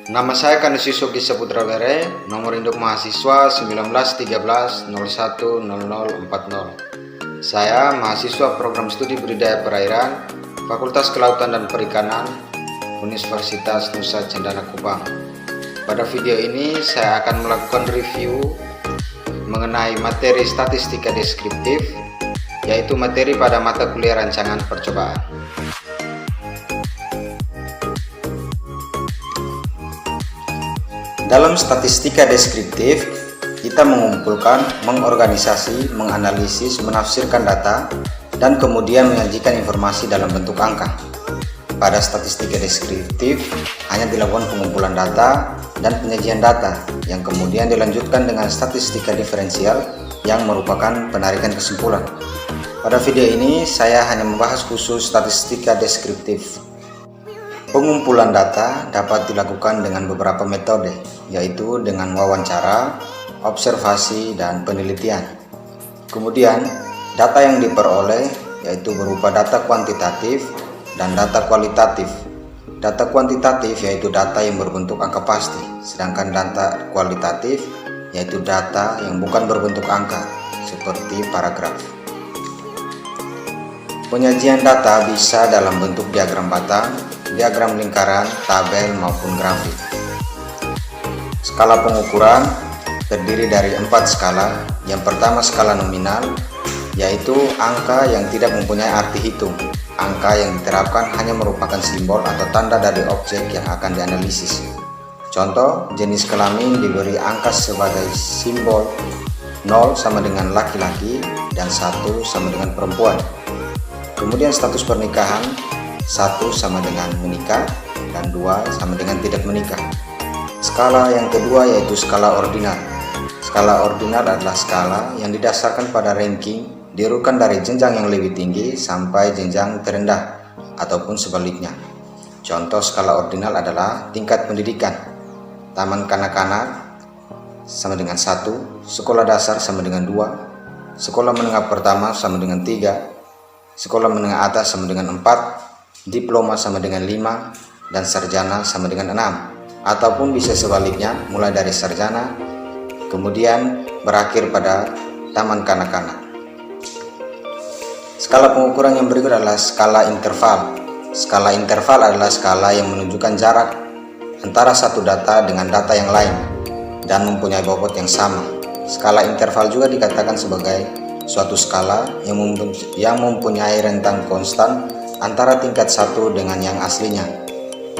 Nama saya Kanisius Yogi Saputra Bere, nomor induk mahasiswa 1913010040. Saya mahasiswa program studi budidaya perairan, Fakultas Kelautan dan Perikanan, Universitas Nusa Cendana Kupang. Pada video ini saya akan melakukan review mengenai materi statistika deskriptif, yaitu materi pada mata kuliah rancangan percobaan. Dalam statistika deskriptif, kita mengumpulkan, mengorganisasi, menganalisis, menafsirkan data, dan kemudian menyajikan informasi dalam bentuk angka. Pada statistika deskriptif, hanya dilakukan pengumpulan data dan penyajian data, yang kemudian dilanjutkan dengan statistika diferensial yang merupakan penarikan kesimpulan. Pada video ini, saya hanya membahas khusus statistika deskriptif. Pengumpulan data dapat dilakukan dengan beberapa metode, yaitu dengan wawancara, observasi, dan penelitian. Kemudian, data yang diperoleh yaitu berupa data kuantitatif dan data kualitatif. Data kuantitatif yaitu data yang berbentuk angka pasti, sedangkan data kualitatif yaitu data yang bukan berbentuk angka, seperti paragraf. Penyajian data bisa dalam bentuk diagram batang, diagram lingkaran, tabel, maupun grafik. Skala pengukuran terdiri dari 4 skala. Yang pertama skala nominal, yaitu angka yang tidak mempunyai arti hitung. Angka yang diterapkan hanya merupakan simbol atau tanda dari objek yang akan dianalisis. Contoh, jenis kelamin diberi angka sebagai simbol 0 sama dengan laki-laki dan 1 sama dengan perempuan. Kemudian status pernikahan, 1 sama dengan menikah dan 2 sama dengan tidak menikah. Skala yang kedua yaitu skala ordinal. Skala ordinal adalah skala yang didasarkan pada ranking diurutkan dari jenjang yang lebih tinggi sampai jenjang terendah ataupun sebaliknya. Contoh skala ordinal adalah tingkat pendidikan. Taman kanak-kanak sama dengan 1, sekolah dasar sama dengan 2, sekolah menengah pertama sama dengan 3, sekolah menengah atas sama dengan 4, diploma sama dengan 5, dan sarjana sama dengan 6. Ataupun bisa sebaliknya, mulai dari sarjana, kemudian berakhir pada taman kanak-kanak. Skala pengukuran yang berikut adalah skala interval. Skala interval adalah skala yang menunjukkan jarak antara satu data dengan data yang lain dan mempunyai bobot yang sama. Skala interval juga dikatakan sebagai suatu skala yang mempunyai rentang konstan antara tingkat satu dengan yang aslinya.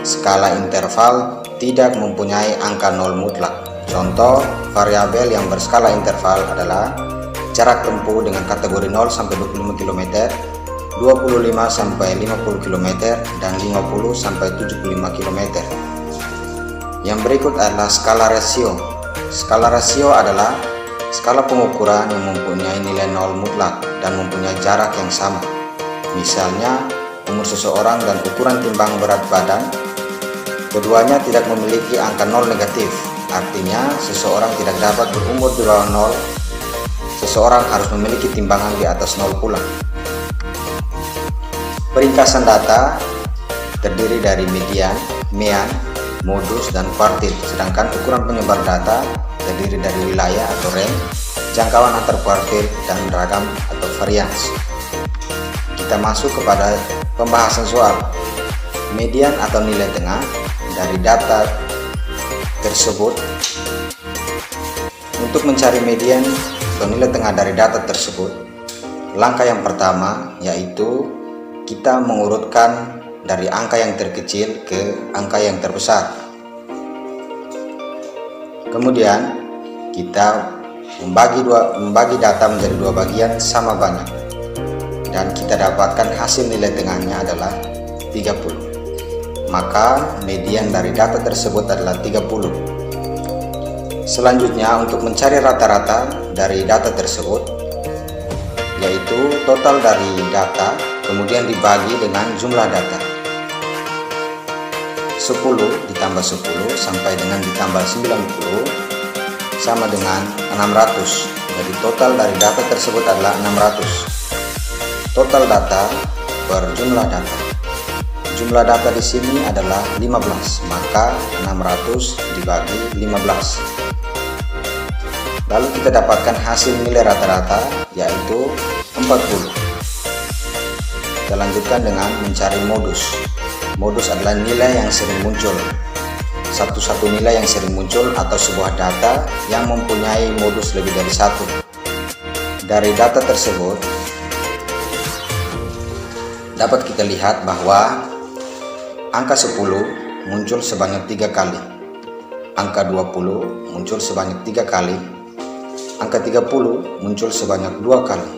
Skala interval tidak mempunyai angka 0 mutlak. Contoh variabel yang berskala interval adalah jarak tempuh dengan kategori 0 sampai 25 km, 25 sampai 50 km, dan 50 sampai 75 km. Yang berikut adalah skala rasio. Skala rasio adalah skala pengukuran yang mempunyai nilai 0 mutlak dan mempunyai jarak yang sama. Misalnya, umur seseorang dan ukuran timbang berat badan, keduanya tidak memiliki angka 0 negatif. Artinya, seseorang tidak dapat berumur di bawah 0. Seseorang harus memiliki timbangan di atas 0 pula. Peringkasan data terdiri dari median, mean, modus, dan kuartil. Sedangkan ukuran penyebar data terdiri dari wilayah atau range, jangkauan antar kuartil, dan ragam atau varians. Kita masuk kepada pembahasan soal. Median atau nilai tengah dari data tersebut. Untuk mencari median atau nilai tengah dari data tersebut, langkah yang pertama yaitu kita mengurutkan dari angka yang terkecil ke angka yang terbesar. Kemudian kita membagi data menjadi dua bagian sama banyak, dan kita dapatkan hasil nilai tengahnya adalah 30. Maka median dari data tersebut adalah 30. Selanjutnya, untuk mencari rata-rata dari data tersebut, yaitu total dari data kemudian dibagi dengan jumlah data. 10 ditambah 10 sampai dengan ditambah 90 sama dengan 600. Jadi total dari data tersebut adalah 600. Total data per jumlah data. Jumlah data di sini adalah 15, maka 600 dibagi 15. Lalu kita dapatkan hasil nilai rata-rata, yaitu 40. Kita lanjutkan dengan mencari modus. Modus adalah nilai yang sering muncul. Satu-satu nilai yang sering muncul atau sebuah data yang mempunyai modus lebih dari satu. Dari data tersebut, dapat kita lihat bahwa angka 10 muncul sebanyak 3 kali. Angka 20 muncul sebanyak 3 kali. Angka 30 muncul sebanyak 2 kali.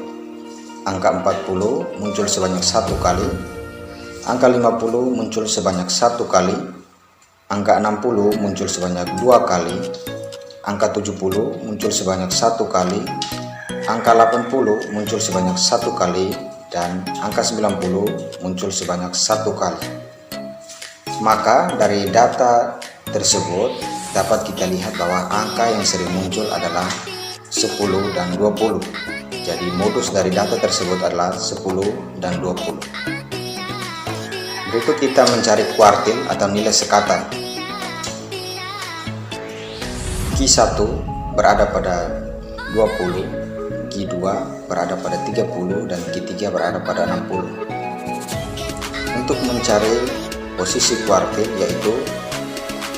Angka 40 muncul sebanyak 1 kali. Angka 50 muncul sebanyak 1 kali. Angka 60 muncul sebanyak 2 kali. Angka 70 muncul sebanyak 1 kali. Angka 80 muncul sebanyak 1 kali. Dan angka 90 muncul sebanyak 1 kali. Maka dari data tersebut dapat kita lihat bahwa angka yang sering muncul adalah 10 dan 20. Jadi modus dari data tersebut adalah 10 dan 20. Berikut kita mencari kuartil atau nilai sekatan. Q1 berada pada 20, Q2 berada pada 30, dan Q3 berada pada 60. Untuk mencari posisi kuartil, yaitu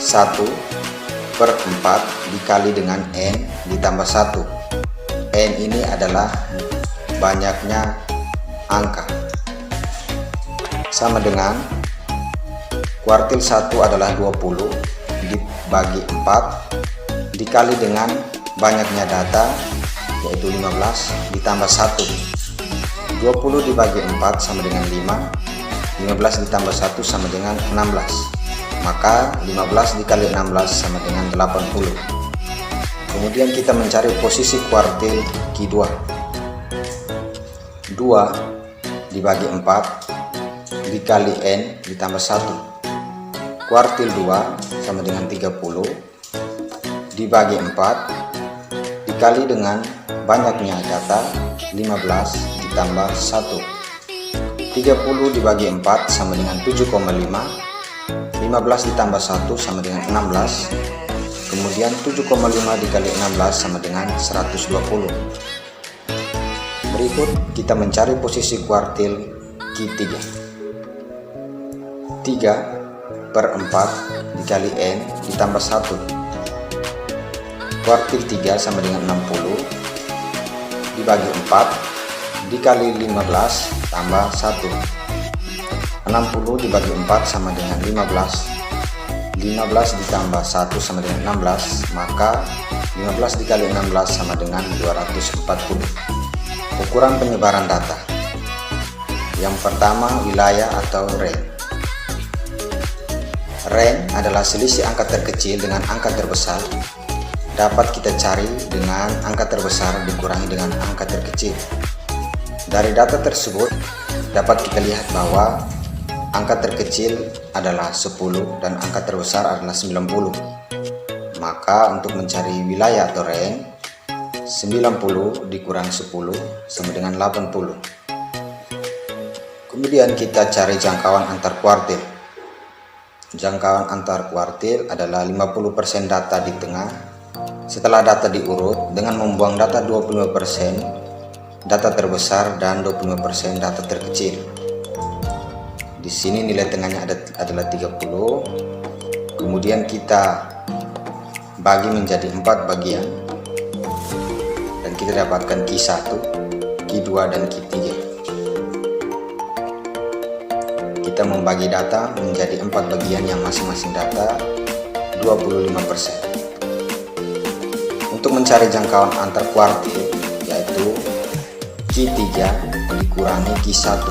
1/4 dikali dengan N ditambah 1. N ini adalah banyaknya angka, sama dengan kuartil 1 adalah 20 dibagi 4 dikali dengan banyaknya data, yaitu 15 ditambah 1. 20 dibagi 4 sama dengan 5. 15 ditambah 1 sama dengan 16. Maka 15 dikali 16 sama dengan 80. Kemudian kita mencari posisi kuartil Q2. 2 dibagi 4 dikali N ditambah 1. Kuartil 2 sama dengan 30 dibagi 4 dikali dengan banyaknya data, 15 ditambah 1. 30 dibagi 4 sama dengan 7,5. 15 ditambah 1 sama dengan 16. Kemudian 7,5 dikali 16 sama dengan 120. Berikut kita mencari posisi kuartil Q3. 3/4 dikali N ditambah 1. Kuartil 3 sama dengan 60 dibagi 4 dikali 15 tambah 1. 60 dibagi 4 sama dengan 15. 15 ditambah 1 sama dengan 16, maka 15 dikali 16 sama dengan 240. Ukuran penyebaran data. Yang pertama, wilayah atau range. Range adalah selisih angka terkecil dengan angka terbesar. Dapat kita cari dengan angka terbesar dikurangi dengan angka terkecil. Dari data tersebut dapat kita lihat bahwa angka terkecil adalah 10 dan angka terbesar adalah 90. Maka untuk mencari wilayah atau range, 90 dikurang 10 sama dengan 80. Kemudian kita cari jangkauan antar kuartil. Jangkauan antar kuartil adalah 50% data di tengah. Setelah data diurut dengan membuang data 25%, data terbesar, dan 25% data terkecil. Di sini nilai tengahnya adalah 30. Kemudian kita bagi menjadi 4 bagian dan kita dapatkan Q1, Q2, dan Q3. Kita membagi data menjadi 4 bagian yang masing-masing data 25%. Untuk mencari jangkauan antar kuartil, yaitu Q3 dikurangi Q1.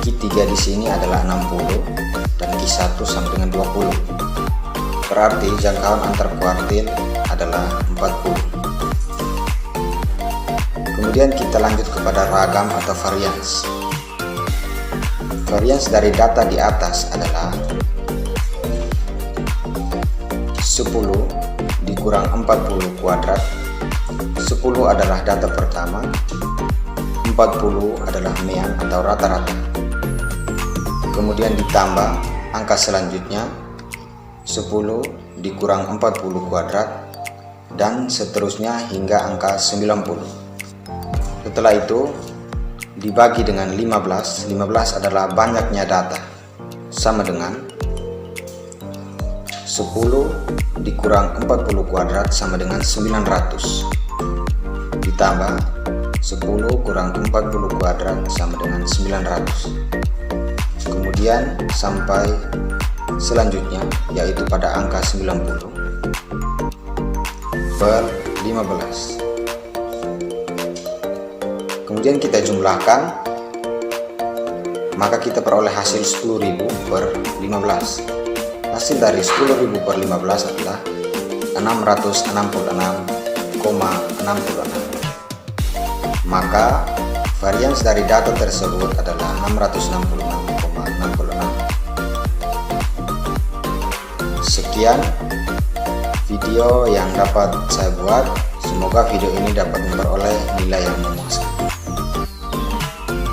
Q3 di sini adalah 60 dan Q1 sama dengan 20. Berarti jangkauan antar kuartil adalah 40. Kemudian kita lanjut kepada ragam atau varians. Varians dari data di atas adalah 10 dikurang 40 kuadrat. 10 adalah data pertama, 40 adalah mean atau rata-rata. kemudian ditambah angka selanjutnya 10 dikurang 40 kuadrat, dan seterusnya hingga angka 90. Setelah itu dibagi dengan 15. 15 adalah banyaknya data, sama dengan 10 dikurang 40 kuadrat sama dengan 900, ditambah 10 kurang 40 kuadrat sama dengan 900, kemudian sampai selanjutnya yaitu pada angka 90 per 15. Kemudian kita jumlahkan, maka kita peroleh hasil 10.000 per 15. Hasil dari 10.000 per 15 adalah 666,66. Maka varians dari data tersebut adalah 666,66. Sekian video yang dapat saya buat. Semoga video ini dapat memperoleh nilai yang memuaskan.